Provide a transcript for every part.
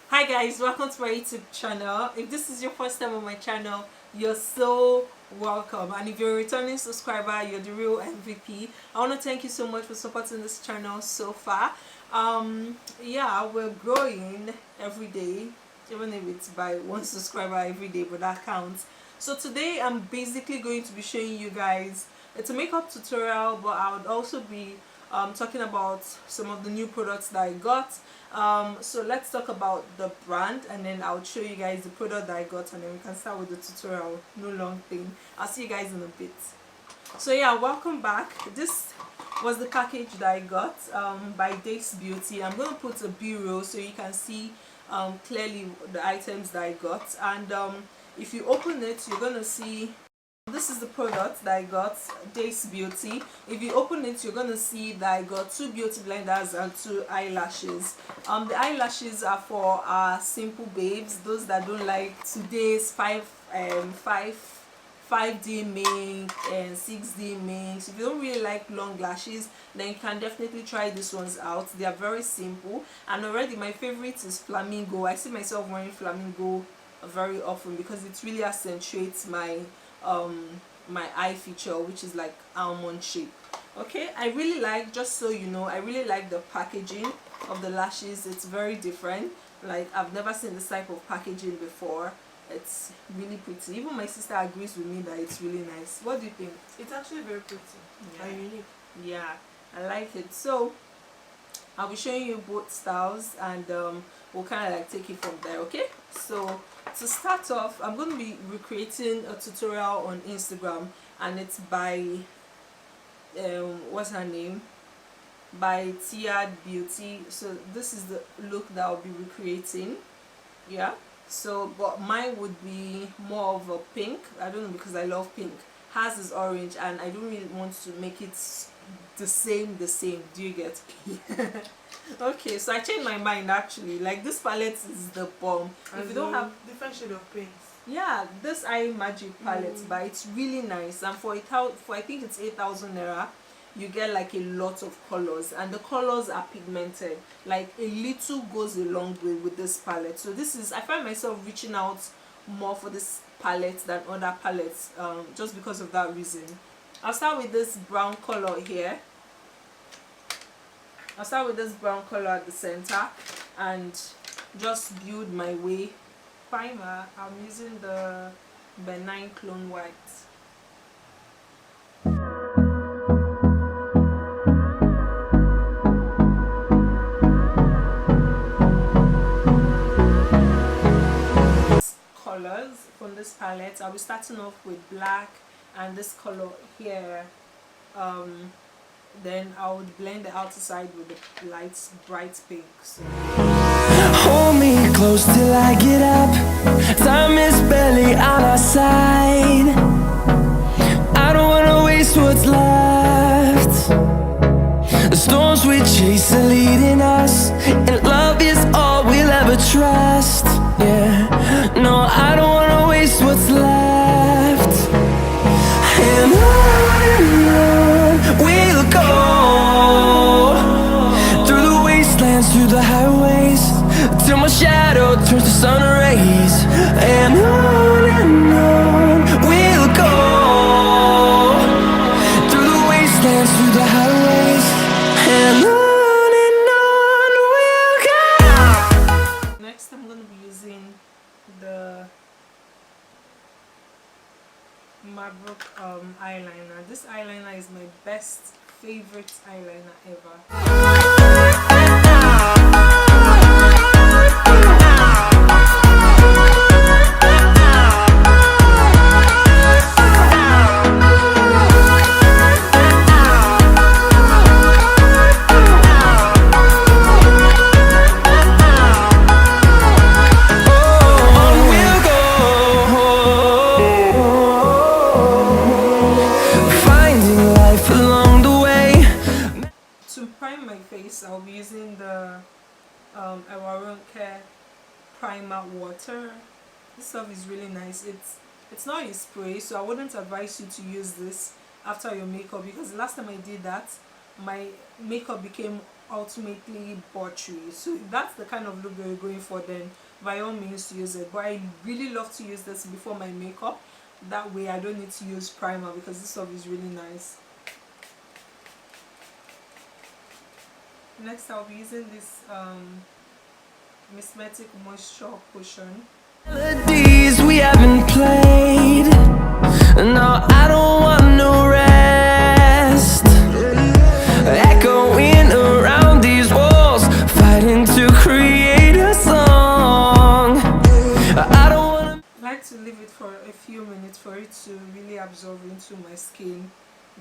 Hi guys, welcome to my YouTube channel. If this is your first time on my channel, you're so welcome, and if you're a returning subscriber, you're the real MVP. I want to thank you so much for supporting this channel so far. Yeah, we're growing every day, even if it's by one subscriber every day, but that counts. So today I'm basically going to be showing you guys, it's a makeup tutorial, but I would also be talking about some of the new products that I got. So let's talk about the brand, and then I'll show you guys the product that I got, and then we can start with the tutorial. No long thing. I'll see you guys in a bit. So yeah, welcome back. This was the package that I got by Dace Beauty. I'm going to put a B-roll so you can see clearly the items that I got, and if you open it, you're going to see this is the product that I got, Dace Beauty. If you open it, you're gonna see that I got two beauty blenders and two eyelashes. The eyelashes are for our simple babes, those that don't like today's 5D mink and 6D minks. If you don't really like long lashes, then you can definitely try these ones out. They are very simple, and already my favorite is flamingo. I see myself wearing flamingo very often because it really accentuates my my eye feature, which is like almond shape. Okay, I really like, just so you know, I really like the packaging of the lashes. It's very different. Like, I've never seen this type of packaging before. It's really pretty. Even my sister agrees with me that it's really nice. What do you think? It's actually very pretty and unique. Yeah, I like it. So I'll be showing you both styles, and we'll kind of like take it from there. Okay, so to start off, I'm going to be recreating a tutorial on Instagram, and it's by what's her name, by Tia Beauty. So this is the look that I'll be recreating. Yeah, so but mine would be more of a pink. I don't know, because I love pink. Hers is orange, and I don't really want to make it the same. Do you get? Okay, so I changed my mind actually. Like, this palette is the bomb. If you don't have different shade of pinks, yeah, this eye magic palette, but it's really nice, and for I think it's 8,000 naira, you get like a lot of colors, and the colors are pigmented. Like, a little goes a long way with this palette. So this is, I find myself reaching out more for this palette than other palettes, just because of that reason. I'll start with this brown color here. I'll start with this brown color at the center and just build my way. Primer, I'm using the Benign Clone White. Colors from this palette, I'll be starting off with black and this color here. Then I would blend the outer side with the light bright pink. So hold me close till I get up. Time is barely on our side. I don't wanna waste what's left. The storms we chase are leading us, and love is all we'll ever trust. Yeah, no, I don't wanna waste what's left. And on we'll go, through the wastelands, through the highways, till my shadow turns to sun rays. And on we'll go, through the wastelands, through the highways, and on we'll go. Next, I'm going to be using the Marbrook eyeliner. This eyeliner is my best favorite eyeliner ever. I'll be using the Care primer water. This stuff is really nice. It's not a spray, so I wouldn't advise you to use this after your makeup, because the last time I did that, my makeup became ultimately buttery. So if that's the kind of look that you're going for, then by all means use it. But I really love to use this before my makeup, that way I don't need to use primer because this stuff is really nice. Next I'll be using this Mismetic Moisture Potion. Melodies we haven't played. No, I don't want no rest. Echoing around these walls, fighting to create a song. I don't wanna. I like to leave it for a few minutes for it to really absorb into my skin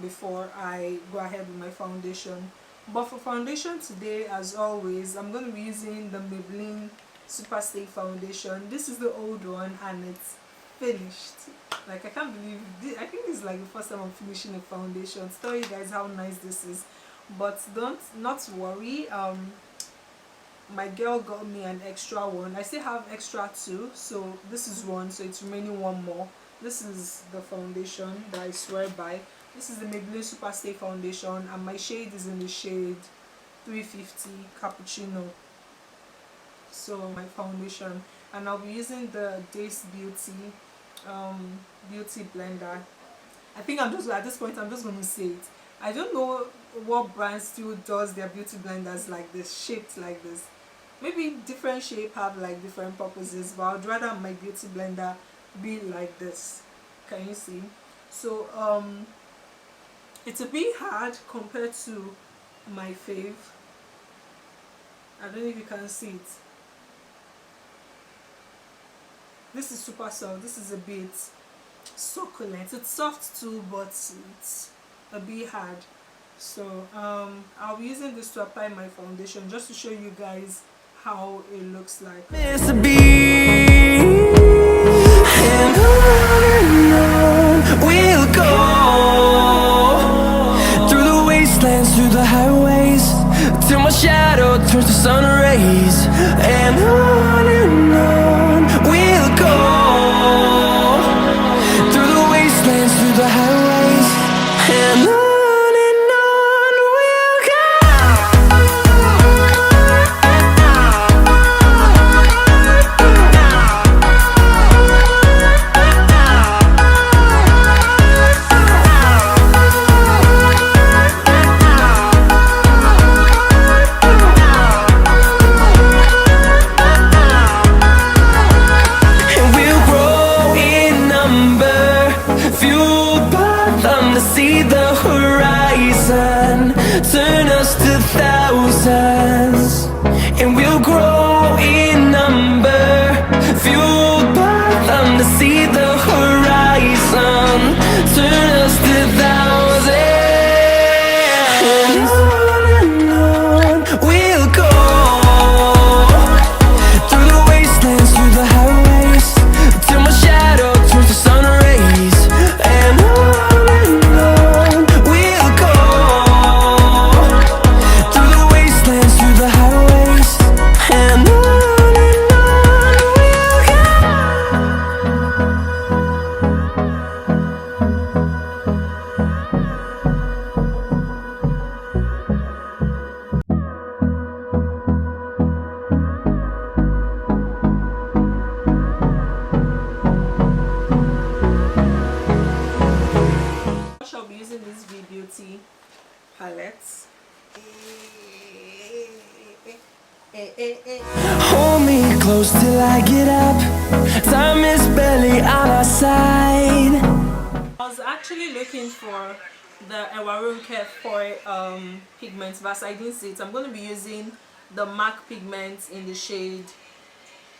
before I go ahead with my foundation. But for foundation today, as always, I'm going to be using the Maybelline Super Stay Foundation. This is the old one and it's finished. Like, I can't believe this. I think this is like the first time I'm finishing a foundation. To tell you guys how nice this is. But not worry, my girl got me an extra one. I still have extra two, so this is one, so it's remaining one more. This is the foundation that I swear by. This is the Maybelline Super Stay Foundation and my shade is in the shade 350 Cappuccino. So my foundation, and I'll be using the Dace Beauty beauty blender. I think I'm just, at this point I'm just going to say it. I don't know what brand still does their beauty blenders like this, shaped like this. Maybe different shape have like different purposes, but I'd rather my beauty blender be like this. Can you see? So it's a bit hard compared to my fave. I don't know if you can see it. This is super soft. This is a bit succulent. It's soft too, but it's a bit hard. So I'll be using this to apply my foundation just to show you guys how it looks like. Miss a beat, and on we'll go, through the wastelands, through the highways, till my shadow turns to sun rays. And on we'll go, through the wastelands, through the highways, and on. See the horizon, turn us to thousands, and we'll grow in number, fueled by them to see the horizon, turn us to thousands, and on we'll go, through the wastelands, through the highways, till my shadow turns to sun rays. And I'll be using this V-Beauty palette. hold me close till I get up. Time is barely on our side. I was actually looking for the Ewarunke Foil pigment, but I didn't see it. I'm going to be using the MAC pigment in the shade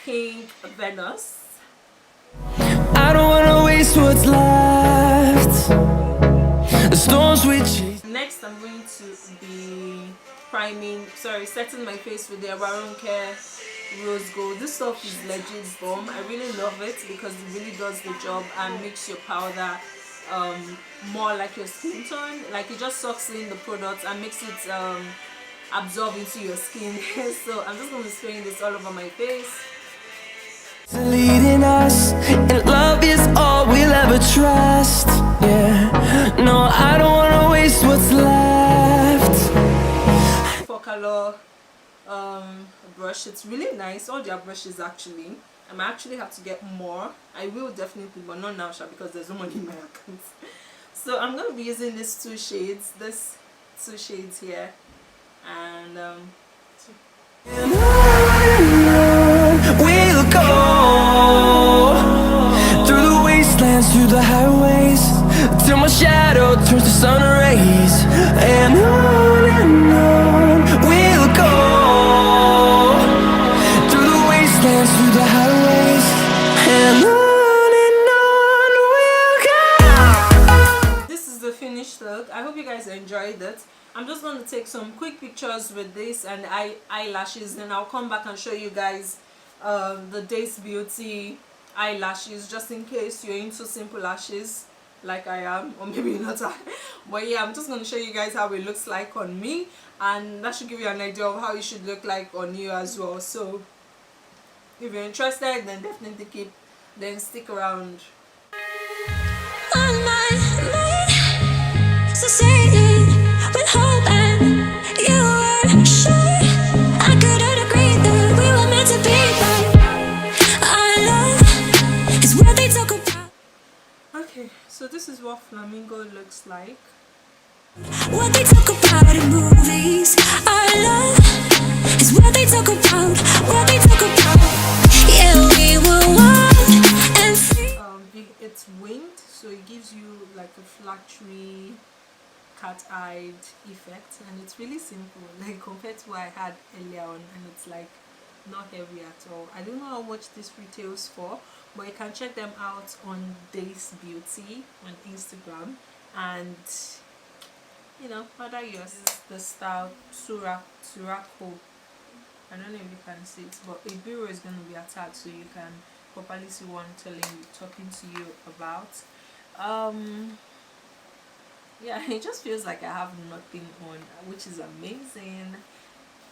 Pink Venus. I don't wanna waste what's left. The storms we chase. Next, I'm going to be setting my face with the Ewarunke Rose Gold. This stuff is legit bomb. I really love it because it really does the job and makes your powder more like your skin tone. Like, it just sucks in the product and makes it absorb into your skin. So I'm just going to be spraying this all over my face. Leading us, and love is all we'll ever trust. Yeah, no, I don't wanna waste what's left. For color brush. It's really nice, all their brushes actually. I might actually have to get more. I will definitely, but not now, because there's no money in my account. So I'm going to be using these two shades here, and we'll go through the wastelands, through the highways, till my shadow turns to sun rays. And on we'll go through the wastelands, through the highways, and on we'll go. this is the finished look. I hope you guys enjoyed it. I'm just going to take some quick pictures with this and eyelashes, then I'll come back and show you guys the Dace Beauty eyelashes, just in case you're into simple lashes like I am, or maybe not. But yeah, I'm just going to show you guys how it looks like on me, and that should give you an idea of how it should look like on you as well. So if you're interested, then definitely stick around. On my mind, so say it with hope, and you were sure I couldn't agree that we were meant to be, but our love is what they talk about. Okay, so this is what flamingo looks like. What they talk about in movies. Our love is what they talk about. What they talk about. Yeah, we were wild and free. It's winged, so it gives you like a flattery, cat-eyed effect, and it's really simple, like compared to what I had earlier on, and it's like not heavy at all. I don't know how much this retails for, but you can check them out on Dace Beauty on Instagram, and you know, other yours is the style Surako. I don't know if you can see it, but a bureau is going to be attached so you can properly see what I'm talking to you about. Yeah, it just feels like I have nothing on, which is amazing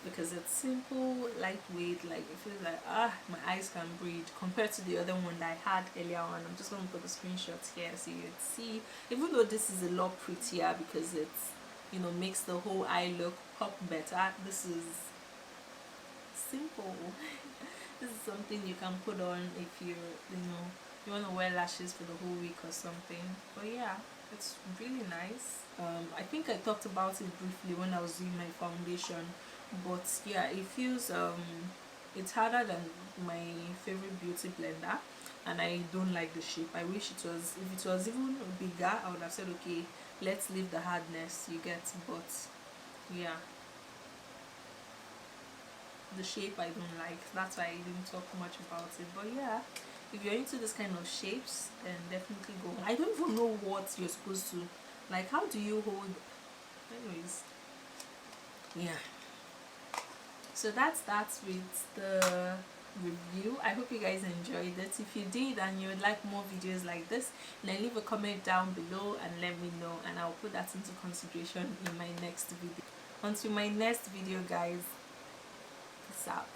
because it's simple, lightweight. Like it feels like my eyes can breathe compared to the other one that I had earlier on. I'm just going to put the screenshots here so you can see, even though this is a lot prettier because it's, you know, makes the whole eye look pop better. This is simple. This is something you can put on if you want to wear lashes for the whole week or something. But yeah, it's really nice. I think I talked about it briefly when I was doing my foundation, but yeah, it feels it's harder than my favorite beauty blender, and I don't like the shape. I wish it was, if it was even bigger, I would have said okay, let's leave the hardness, you get. But yeah, the shape I don't like, that's why I didn't talk much about it. But yeah, if you're into this kind of shapes, then definitely go. I don't even know what you're supposed to, like, how do you hold, anyways. Yeah, so that's with the review. I hope you guys enjoyed it. If you did and you would like more videos like this, then leave a comment down below and let me know, and I'll put that into consideration in my next video. Until my next video, guys, peace out.